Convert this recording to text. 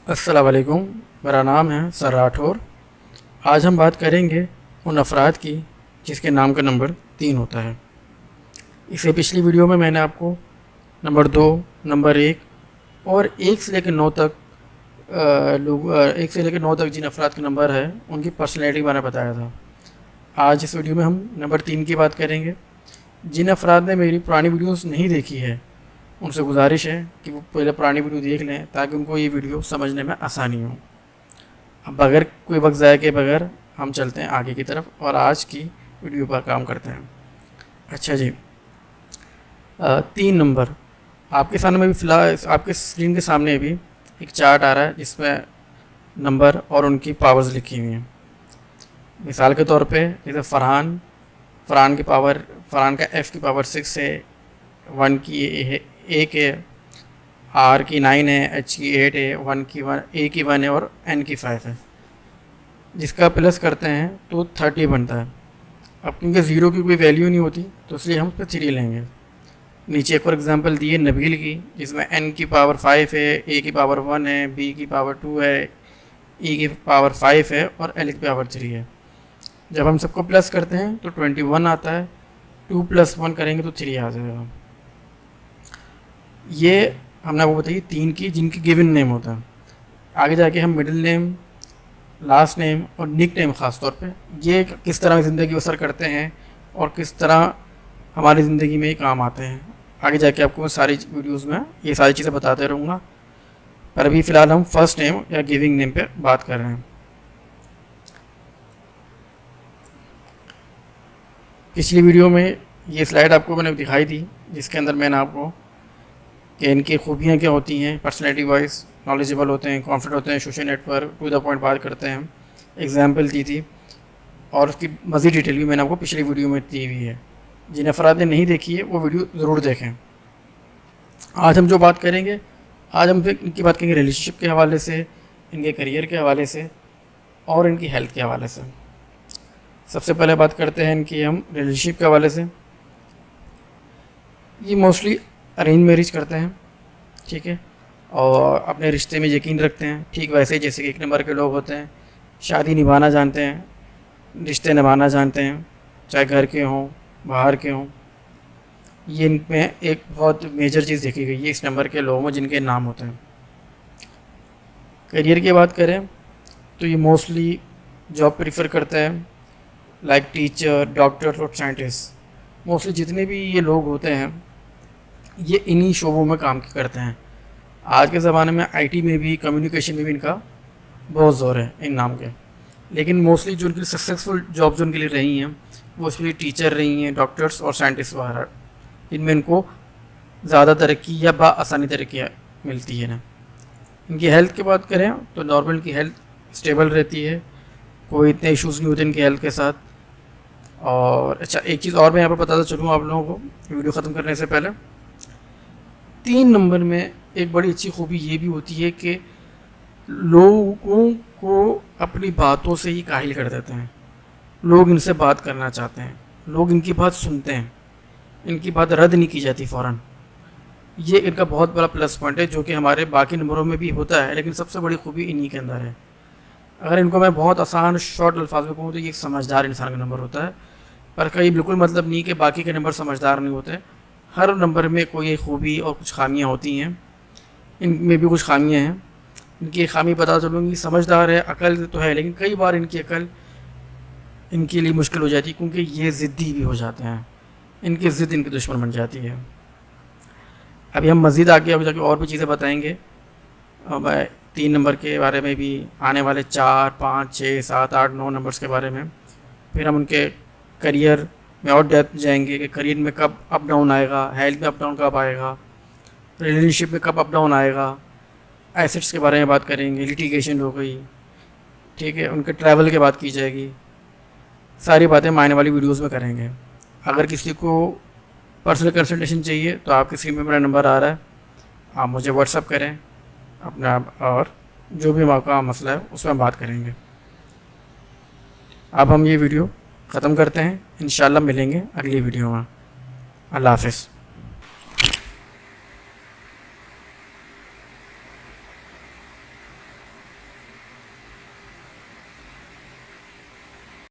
السلام علیکم، میرا نام ہے سر راٹھور۔ آج ہم بات کریں گے ان افراد کی جس کے نام کا نمبر 3 ہوتا ہے۔ اس سے پچھلی ویڈیو میں نے آپ کو نمبر 2، نمبر 1 اور 1 سے لے کے 9 تک 1 سے لے کے 9 تک جن افراد کا نمبر ہے ان کی پرسنالٹی کے بارے میں بتایا تھا۔ آج اس ویڈیو میں ہم نمبر 3 کی بات کریں گے۔ جن افراد نے میری پرانی ویڈیوز نہیں دیکھی ہے ان سے گزارش ہے کہ وہ پہلے پرانی ویڈیو دیکھ لیں تاکہ ان کو یہ ویڈیو سمجھنے میں آسانی ہو۔ اب بغیر کوئی وقت ضائع کے بغیر ہم چلتے ہیں آگے کی طرف اور آج کی ویڈیو پر کام کرتے ہیں۔ اچھا جی، 3 نمبر آپ کے سامنے میں بھی فی الحال آپ کے اسکرین کے سامنے بھی ایک چارٹ آ رہا ہے جس میں نمبر اور ان کی پاورز لکھی ہوئی ہیں۔ مثال کے طور پہ جیسے فرحان کا ایف کی پاور 6 ہے، 1 کی 1 ہے، آر کی 9 ہے، ایچ کی 8 ہے، 1 کی اے کی 1 ہے اور این کی 5 ہے۔ جس کا پلس کرتے ہیں تو 30 بنتا ہے۔ اب کیونکہ 0 کی کوئی ویلیو نہیں ہوتی تو اس لیے ہم اس پہ 3 لیں گے۔ نیچے ایک اور ایگزامپل دی ہے نبیل کی جس میں این کی پاور 5 ہے، اے کی پاور 1 ہے، بی کی پاور 2 ہے، ای کی پاور 5 ہے اور ایل کی پاور 3 ہے۔ جب ہم سب کو پلس کرتے ہیں تو 21 آتا ہے، 2 + 1 کریں گے تو 3 آ جائے گا۔ یہ ہم نے آپ کو بتائی 3 کی جن کی گیون نیم ہوتا ہے۔ آگے جا کے ہم مڈل نیم، لاسٹ نیم اور نک نیم خاص طور پہ یہ کس طرح زندگی بسر کرتے ہیں اور کس طرح ہماری زندگی میں یہ کام آتے ہیں، آگے جا کے آپ کو ساری ویڈیوز میں یہ ساری چیزیں بتاتے رہوں گا۔ پر ابھی فی الحال ہم فرسٹ نیم یا گیونگ نیم پہ بات کر رہے ہیں۔ پچھلی ویڈیو میں یہ سلائیڈ آپ کو میں نے دکھائی تھی جس کے اندر میں نے آپ کو کہ ان کی خوبیاں کیا ہوتی ہیں، پرسنالٹی وائز نالجیبل ہوتے ہیں، کانفیڈنٹ ہوتے ہیں، social network, to the point بات کرتے ہیں، ایگزامپل دی تھی اور اس کی مزید ڈیٹیل بھی میں نے آپ کو پچھلی ویڈیو میں دی ہوئی ہے۔ جن افراد نے نہیں دیکھی ہے وہ ویڈیو ضرور دیکھیں۔ آج ہم جو بات کریں گے، آج ہم ان کی بات کریں گے ریلیشن شپ کے حوالے سے، ان کے کیریئر کے حوالے سے اور ان کی ہیلتھ کے حوالے سے۔ سب سے پہلے بات کرتے ہیں ان کی ہم ریلیشن شپ کے حوالے سے۔ یہ موسٹلی ارینج میرج کرتے ہیں، ٹھیک ہے، اور اپنے رشتے میں یقین رکھتے ہیں، ٹھیک ویسے ہی جیسے کہ 1 نمبر کے لوگ ہوتے ہیں، شادی نبھانا جانتے ہیں، رشتے نبھانا جانتے ہیں، چاہے گھر کے ہوں باہر کے ہوں۔ یہ ان میں ایک بہت میجر چیز دیکھی گئی ہے اس نمبر کے لوگوں میں جن کے نام ہوتے ہیں۔ کیریئر کی بات کریں تو یہ موسٹلی جاب پریفر کرتے ہیں، لائک ٹیچر، ڈاکٹر اور سائنٹسٹ۔ موسٹلی جتنے بھی یہ لوگ ہوتے ہیں یہ انہی شعبوں میں کام کرتے ہیں۔ آج کے زمانے میں آئی ٹی میں بھی، کمیونیکیشن میں بھی ان کا بہت زور ہے ان نام کے، لیکن موسٹلی جو ان کی سکسیزفل جاب جو ان کے لیے رہی ہیں وہ اس لیے ٹیچر رہی ہیں، ڈاکٹرس اور سائنٹسٹ وغیرہ، جن میں ان کو زیادہ ترقی یا بآسانی ترقی ملتی ہے نا۔ ان کی ہیلتھ کی بات کریں تو نارمل ان کی ہیلتھ اسٹیبل رہتی ہے، کوئی اتنے ایشوز نہیں ہوتے ان کی ہیلتھ کے ساتھ۔ اور اچھا ایک چیز اور میں یہاں پہ بتاتا چلوں آپ لوگوں کو ویڈیو ختم کرنے سے پہلے، 3 نمبر میں ایک بڑی اچھی خوبی یہ بھی ہوتی ہے کہ لوگوں کو اپنی باتوں سے ہی کاہل کر دیتے ہیں۔ لوگ ان سے بات کرنا چاہتے ہیں، لوگ ان کی بات سنتے ہیں، ان کی بات رد نہیں کی جاتی فوراً۔ یہ ان کا بہت بڑا پلس پوائنٹ ہے جو کہ ہمارے باقی نمبروں میں بھی ہوتا ہے، لیکن سب سے بڑی خوبی انہی کے اندر ہے۔ اگر ان کو میں بہت آسان شارٹ الفاظ میں کہوں تو یہ ایک سمجھدار انسان کا نمبر ہوتا ہے، پر کئی بالکل مطلب نہیں کہ باقی کے نمبر سمجھدار نہیں ہوتے۔ ہر نمبر میں کوئی خوبی اور کچھ خامیاں ہوتی ہیں، ان میں بھی کچھ خامیاں ہیں۔ ان کی خامی پتہ چلوں گی، سمجھدار ہے، عقل تو ہے، لیکن کئی بار ان کی عقل ان کے لیے مشکل ہو جاتی ہے کیونکہ یہ ضدی بھی ہو جاتے ہیں، ان کی ضد ان کی دشمن بن جاتی ہے۔ ابھی ہم مزید آگے ابھی جا کے اور بھی چیزیں بتائیں گے 3 نمبر کے بارے میں بھی، آنے والے 4، 5، 6، 7، 8، 9 نمبرس کے بارے میں۔ پھر ہم ان کے کریئر میں اور ڈیپتھ جائیں گے کہ کریئر میں کب اپ ڈاؤن آئے گا، ہیلتھ میں اپ ڈاؤن کب آئے گا، ریلیشن شپ میں کب اپ ڈاؤن آئے گا، ایسٹس کے بارے میں بات کریں گے، لیٹیگیشن ہو گئی، ٹھیک ہے، ان کے ٹریول کی بات کی جائے گی۔ ساری باتیں ہم آنے والی ویڈیوز میں کریں گے۔ اگر کسی کو پرسنل کنسلٹیشن چاہیے تو آپ کے اسکرین پہ میرا نمبر آ رہا ہے، آپ مجھے واٹس اپ کریں اپنا، اور جو بھی موقع مسئلہ ہے اس میں بات کریں گے۔ اب ہم یہ ویڈیو ختم کرتے ہیں، انشاءاللہ ملیں گے اگلی ویڈیو میں۔ اللہ حافظ۔